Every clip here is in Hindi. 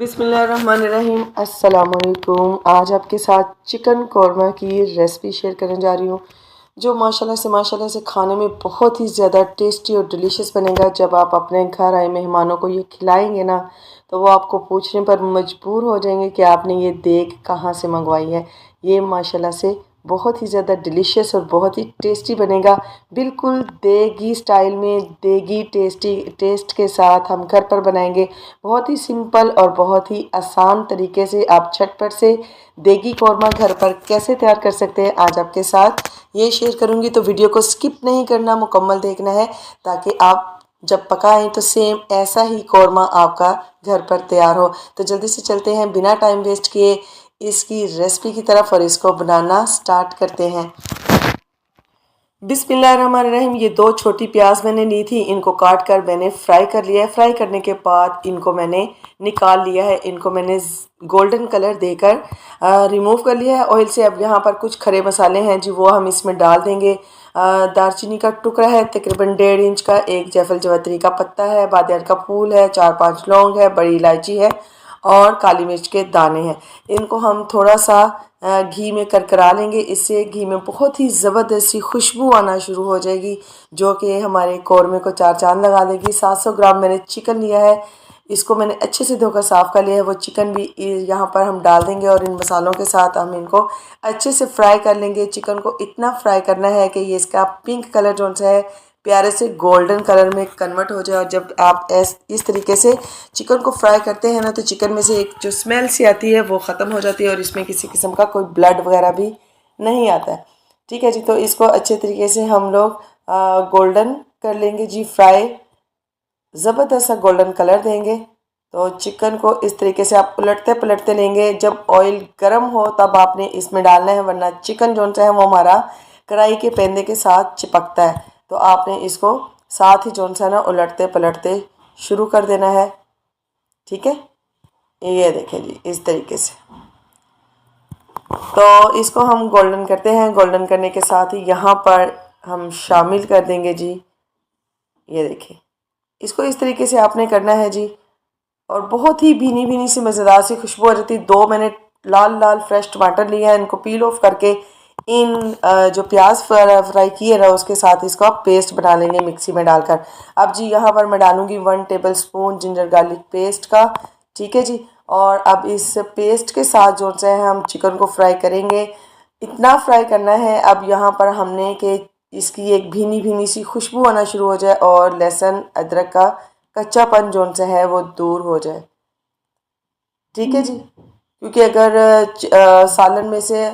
बिस्मिल्लाहिर्रहमानिर्रहीम। अस्सलामुअलैकुम। आज आपके साथ चिकन कौरमा की रेसिपी शेयर करने जा रही हूँ, जो माशाल्लाह से खाने में बहुत ही ज़्यादा टेस्टी और डिलीशियस बनेगा। जब आप अपने घर आए मेहमानों को ये खिलाएंगे ना, तो वो आपको पूछने पर मजबूर हो जाएंगे कि आपने ये देग कहाँ से मंगवाई है। ये माशाल्लाह से बहुत ही ज़्यादा डिलीशियस और बहुत ही टेस्टी बनेगा। बिल्कुल देगी स्टाइल में, देगी टेस्ट के साथ हम घर पर बनाएंगे। बहुत ही सिंपल और बहुत ही आसान तरीके से आप झटपट से देगी कौरमा घर पर कैसे तैयार कर सकते हैं, आज आपके साथ ये शेयर करूंगी। तो वीडियो को स्किप नहीं करना, मुकम्मल देखना है, ताकि आप जब पकाएं तो सेम ऐसा ही कौरमा आपका घर पर तैयार हो। तो जल्दी से चलते हैं बिना टाइम वेस्ट किए इसकी रेसिपी की तरफ और इसको बनाना स्टार्ट करते हैं। बिस्मिल्लाहिर्रहमानिर्रहीम। ये 2 छोटी प्याज मैंने ली थी, इनको काट कर मैंने फ्राई कर लिया है। फ्राई करने के बाद इनको मैंने निकाल लिया है। इनको मैंने गोल्डन कलर देकर रिमूव कर लिया है ऑयल से। अब यहाँ पर कुछ खड़े मसाले हैं जी, वो हम इसमें डाल देंगे। दालचीनी का टुकड़ा है तकरीबन 1.5 इंच का, एक जायफल जवतरी का पत्ता है, बादियान का फूल है, 4-5 लौंग है, बड़ी इलायची है और काली मिर्च के दाने हैं। इनको हम थोड़ा सा घी में करकरा लेंगे। इससे घी में बहुत ही ज़बरदस्त सी खुशबू आना शुरू हो जाएगी, जो कि हमारे कौरमे को 4 चांद लगा देगी। 700 ग्राम मैंने चिकन लिया है, इसको मैंने अच्छे से धोकर साफ़ कर लिया है। वो चिकन भी यहाँ पर हम डाल देंगे और इन मसालों के साथ हम इनको अच्छे से फ्राई कर लेंगे। चिकन को इतना फ्राई करना है कि ये इसका पिंक कलर जो सा है प्यारे से गोल्डन कलर में कन्वर्ट हो जाए। और जब आप इस तरीके से चिकन को फ्राई करते हैं ना, तो चिकन में से एक जो स्मेल सी आती है वो ख़त्म हो जाती है और इसमें किसी किस्म का कोई ब्लड वगैरह भी नहीं आता है। ठीक है जी, तो इसको अच्छे तरीके से हम लोग गोल्डन कर लेंगे जी, फ्राई ज़बरदस्त सा गोल्डन कलर देंगे। तो चिकन को इस तरीके से आप उलटते पलटते लेंगे। जब ऑयल गर्म हो तब आपने इसमें डालना है, वरना चिकन जो है वो हमारा कढ़ाई के पेंदे के साथ चिपकता है। तो आपने इसको साथ ही जो सा ना उलटते पलटते शुरू कर देना है। ठीक है, ये देखें जी, इस तरीके से। तो इसको हम गोल्डन करते हैं। गोल्डन करने के साथ ही यहाँ पर हम शामिल कर देंगे जी, ये देखिए, इसको इस तरीके से आपने करना है जी। और बहुत ही भीनी भीनी सी मज़ेदार सी खुशबू आ जाती है। 2 मैंने लाल लाल फ्रेश टमाटर लिए हैं, इनको पील ऑफ करके इन जो प्याज फ्राई किए ना उसके साथ इसको आप पेस्ट बना लेंगे मिक्सी में डालकर। अब जी यहाँ पर मैं डालूंगी 1 table spoon ginger garlic paste का। ठीक है जी, और अब इस पेस्ट के साथ जो है हम चिकन को फ्राई करेंगे। इतना फ्राई करना है अब यहाँ पर हमने कि इसकी एक भीनी भीनी सी खुशबू आना शुरू हो जाए और लहसुन अदरक का कच्चापन जो सा है वो दूर हो जाए। ठीक है जी, क्योंकि अगर सालन में से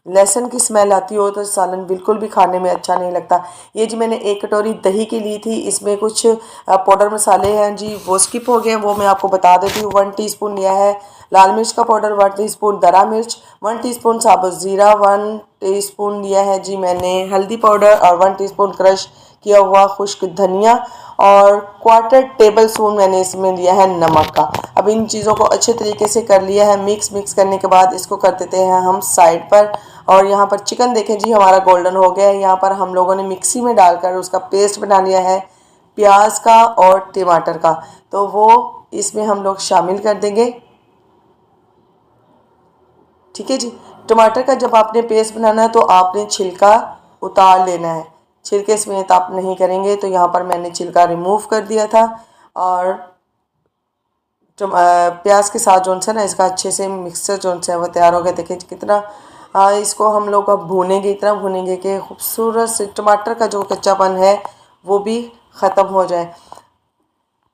लहसुन की स्मेल आती हो तो सालन बिल्कुल भी खाने में अच्छा नहीं लगता। ये जी मैंने 1 कटोरी दही की ली थी, इसमें कुछ पाउडर मसाले हैं जी, वो स्किप हो गए हैं, वो मैं आपको बता देती हूँ। 1 टीस्पून लिया है लाल मिर्च का पाउडर, 1 टीस्पून दरा मिर्च, 1 टीस्पून साबुत ज़ीरा, 1 टीस्पून लिया है जी मैंने हल्दी पाउडर और 1 टीस्पून क्रश किया हुआ खुश्क धनिया और 1/4 टेबल स्पून मैंने इसमें लिया है नमक का। अब इन चीज़ों को अच्छे तरीके से कर लिया है मिक्स करने के बाद इसको कर देते हैं हम साइड पर। और यहाँ पर चिकन देखें जी हमारा गोल्डन हो गया है। यहाँ पर हम लोगों ने मिक्सी में डालकर उसका पेस्ट बना लिया है प्याज का और टमाटर का, तो वो इसमें हम लोग शामिल कर देंगे। ठीक है जी, टमाटर का जब आपने पेस्ट बनाना है तो आपने छिलका उतार लेना है, छिलके समेत आप नहीं करेंगे। तो यहाँ पर मैंने छिलका रिमूव कर दिया था और प्याज के साथ जो है ना इसका अच्छे से मिक्सचर जो है वो तैयार हो गया। देखिए कितना इसको हम लोग अब भूनेंगे, इतना भूनेंगे कि खूबसूरत से टमाटर का जो कच्चापन है वो भी ख़त्म हो जाए।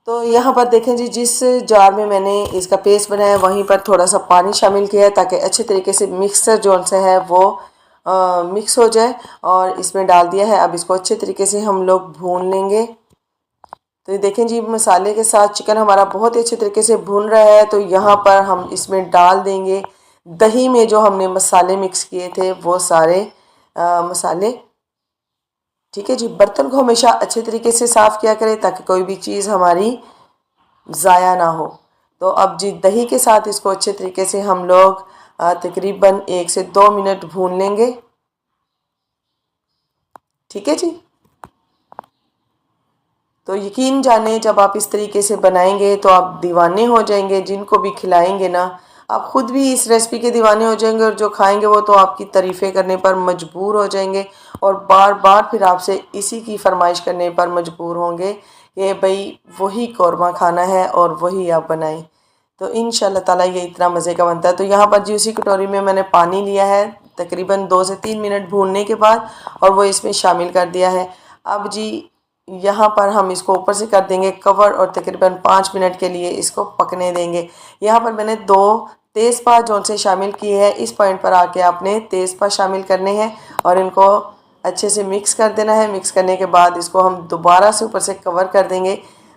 तो यहाँ पर देखें जी, जिस जार में मैंने इसका पेस्ट बनाया वहीं पर थोड़ा सा पानी शामिल किया है ताकि अच्छे तरीके से मिक्सर जो से है वो मिक्स हो जाए, और इसमें डाल दिया है। अब इसको अच्छे तरीके से हम लोग भून लेंगे। तो ये देखें जी मसाले के साथ चिकन हमारा बहुत ही अच्छे तरीके से भून रहा है। तो यहाँ पर हम इसमें डाल देंगे दही में जो हमने मसाले मिक्स किए थे वो सारे मसाले। ठीक है जी, बर्तन को हमेशा अच्छे तरीके से साफ़ किया करें ताकि कोई भी चीज़ हमारी ज़ाया ना हो। तो अब जी दही के साथ इसको अच्छे तरीके से हम लोग तकरीबन 1 से 2 मिनट भून लेंगे। ठीक है जी, तो यकीन जाने जब आप इस तरीके से बनाएंगे तो आप दीवाने हो जाएंगे। जिनको भी खिलाएंगे ना, आप ख़ुद भी इस रेसिपी के दीवाने हो जाएंगे और जो खाएंगे वो तो आपकी तारीफ़ें करने पर मजबूर हो जाएंगे और बार बार फिर आपसे इसी की फरमाइश करने पर मजबूर होंगे कि भाई वही कौरमा खाना है और वही आप बनाएं। तो इंशाल्लाह ताला ये इतना मज़े का बनता है। तो यहाँ पर जी उसी कटोरी में मैंने पानी लिया है तकरीबन 2 से 3 मिनट भूनने के बाद और वो इसमें शामिल कर दिया है। अब जी यहाँ पर हम इसको ऊपर से कर देंगे कवर और तकरीबन 5 मिनट के लिए इसको पकने देंगे। यहाँ पर मैंने 2 तेज़पात जो से शामिल की है। इस पॉइंट पर आके आपने तेज़पात शामिल करने हैं और इनको अच्छे से मिक्स कर देना है। मिक्स करने के बाद इसको हम दोबारा से ऊपर से कवर कर देंगे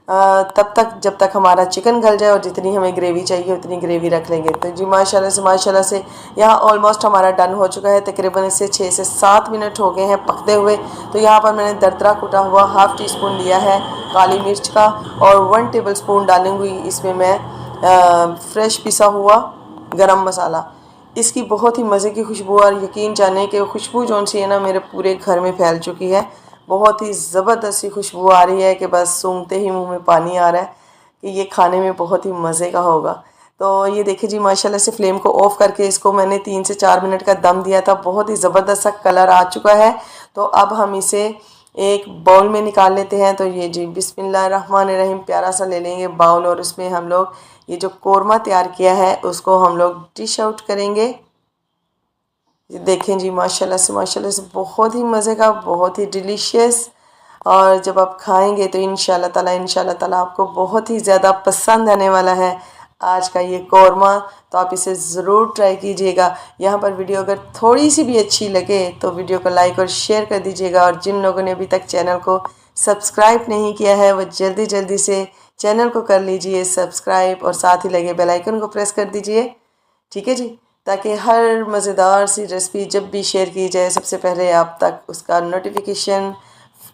तब तक जब तक हमारा चिकन गल जाए और जितनी हमें ग्रेवी चाहिए उतनी ग्रेवी रख लेंगे। तो जी माशाल्लाह से यहाँ ऑलमोस्ट हमारा डन हो चुका है। तकरीबन इससे 6 से 7 मिनट हो गए हैं पकते हुए। तो यहाँ पर मैंने दरदरा कुटा हुआ हाफ़ टी स्पून लिया है काली मिर्च का और 1 टेबल स्पून डालूँगी इसमें मैं फ्रेश पिसा हुआ गरम मसाला। इसकी बहुत ही मज़े की खुशबू और यकीन जाने कि खुशबू जो सी है ना मेरे पूरे घर में फैल चुकी है। बहुत ही ज़बरदस्त सी खुशबू आ रही है कि बस सूंघते ही मुंह में पानी आ रहा है कि ये खाने में बहुत ही मज़े का होगा। तो ये देखिए जी माशाल्लाह से फ्लेम को ऑफ़ करके इसको मैंने 3 से 4 मिनट का दम दिया था। बहुत ही ज़बरदस्त सा कलर आ चुका है। तो अब हम इसे एक बाउल में निकाल लेते हैं। तो ये जी बिस्मिल्लाहिर्रहमानिर्रहीम प्यारा सा ले लेंगे बाउल और उसमें हम लोग ये जो कौरमा तैयार किया है उसको हम लोग डिश आउट करेंगे। देखें जी माशाल्लाह से बहुत ही मज़े का, बहुत ही डिलीशियस और जब आप खाएंगे तो इंशाल्लाह ताला आपको बहुत ही ज़्यादा पसंद आने वाला है आज का ये कौरमा। तो आप इसे ज़रूर ट्राई कीजिएगा। यहाँ पर वीडियो अगर थोड़ी सी भी अच्छी लगे तो वीडियो को लाइक और शेयर कर दीजिएगा और जिन लोगों ने अभी तक चैनल को सब्सक्राइब नहीं किया है वो जल्दी से चैनल को कर लीजिए सब्सक्राइब और साथ ही लगे बेल आइकन को प्रेस कर दीजिए। ठीक है जी, ताकि हर मज़ेदार सी रेसिपी जब भी शेयर की जाए सबसे पहले आप तक उसका नोटिफिकेशन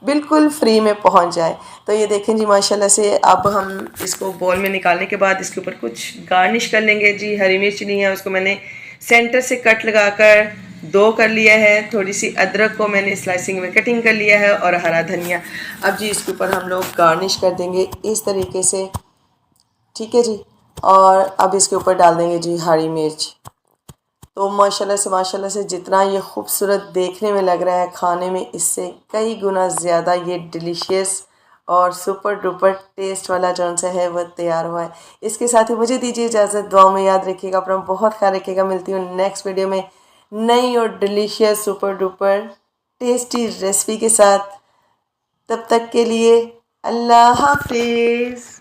बिल्कुल फ्री में पहुंच जाए। तो ये देखें जी माशाल्लाह से अब हम इसको बॉल में निकालने के बाद इसके ऊपर कुछ गार्निश कर लेंगे। जी हरी मिर्च नहीं है, उसको मैंने सेंटर से कट लगाकर 2 कर लिया है। थोड़ी सी अदरक को मैंने स्लाइसिंग में कटिंग कर लिया है और हरा धनिया। अब जी इसके ऊपर हम लोग गार्निश कर देंगे इस तरीके से। ठीक है जी, और अब इसके ऊपर डाल देंगे जी हरी मिर्च। तो माशाल्लाह से जितना ये खूबसूरत देखने में लग रहा है खाने में इससे कई गुना ज़्यादा ये डिलीशियस और सुपर डुपर टेस्ट वाला जौन सा है वह तैयार हुआ है। इसके साथ ही मुझे दीजिए इजाज़त। दुआ में याद रखिएगा, अपना बहुत ख्याल रखिएगा। मिलती हूँ नेक्स्ट वीडियो में नई और delicious super duper tasty recipe के साथ। तब तक के लिए अल्लाह हाफिज़।